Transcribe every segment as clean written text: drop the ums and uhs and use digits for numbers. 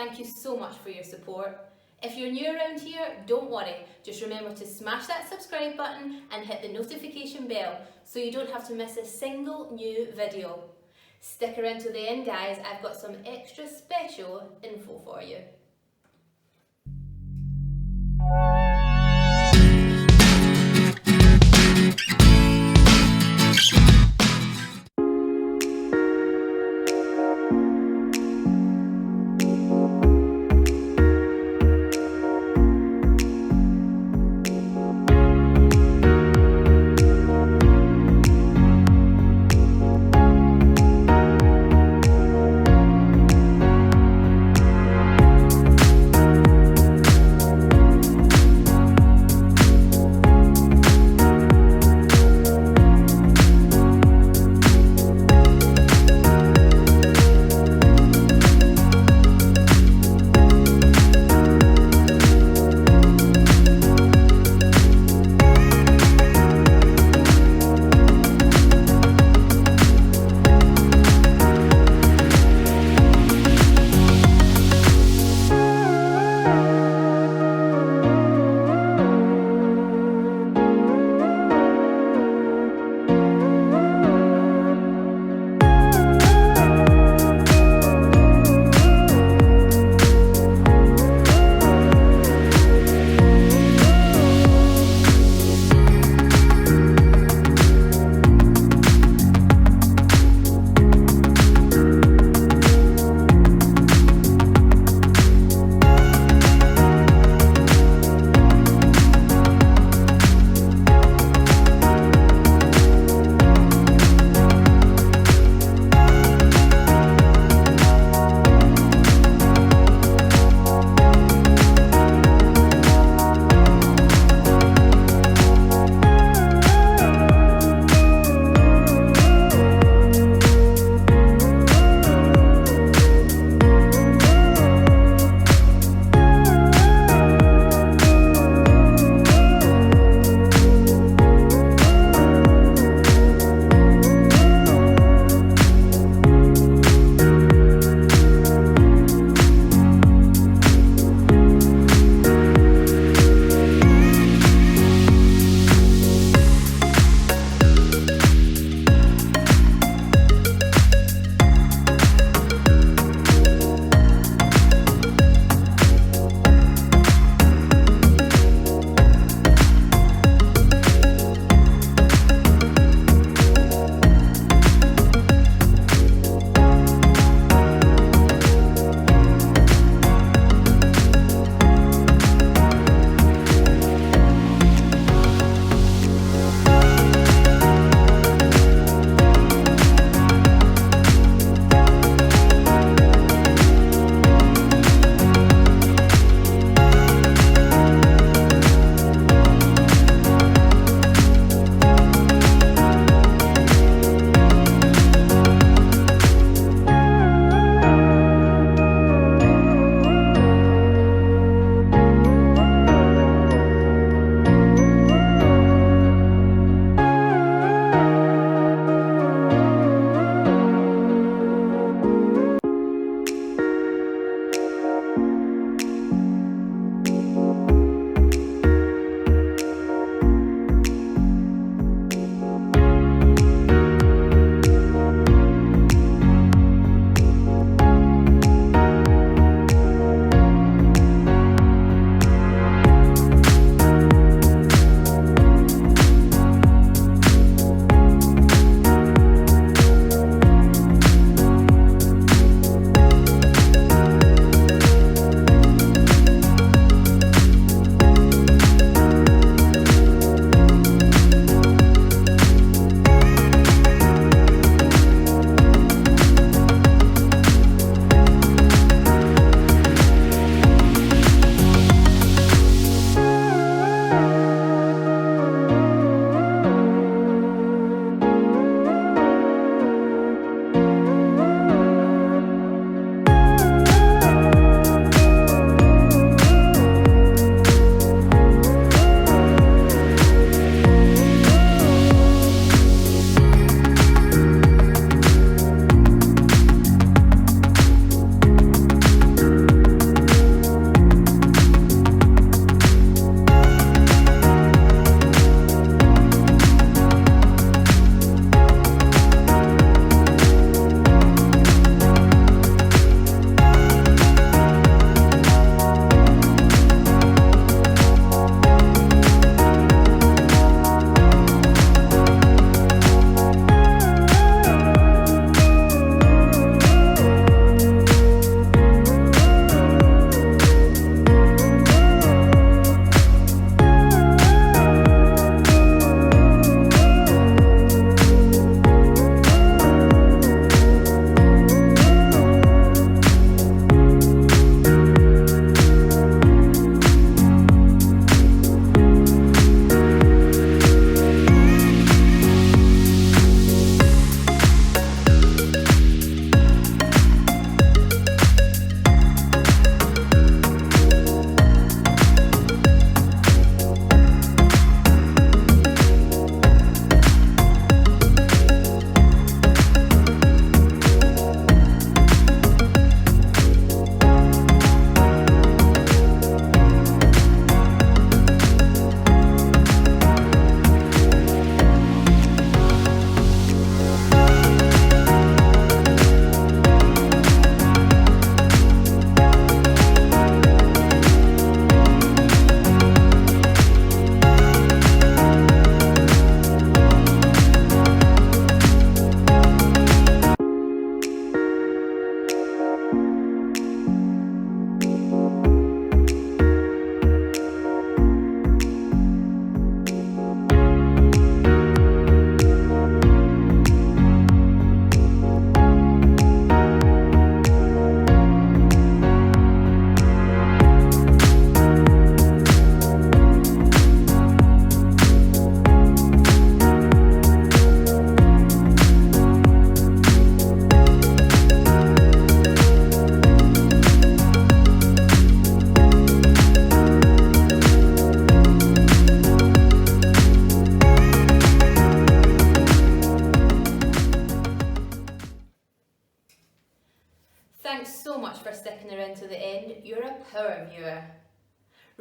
thank you so much for your support. If you're new around here, don't worry, just remember to smash that subscribe button and hit the notification bell so you don't have to miss a single new video. Stick around to the end guys, I've got some extra special info for you.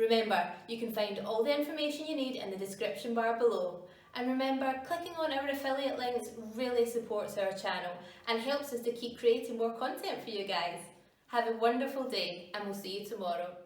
Remember, you can find all the information you need in the description bar below. And remember, clicking on our affiliate links really supports our channel and helps us to keep creating more content for you guys. Have a wonderful day, and we'll see you tomorrow.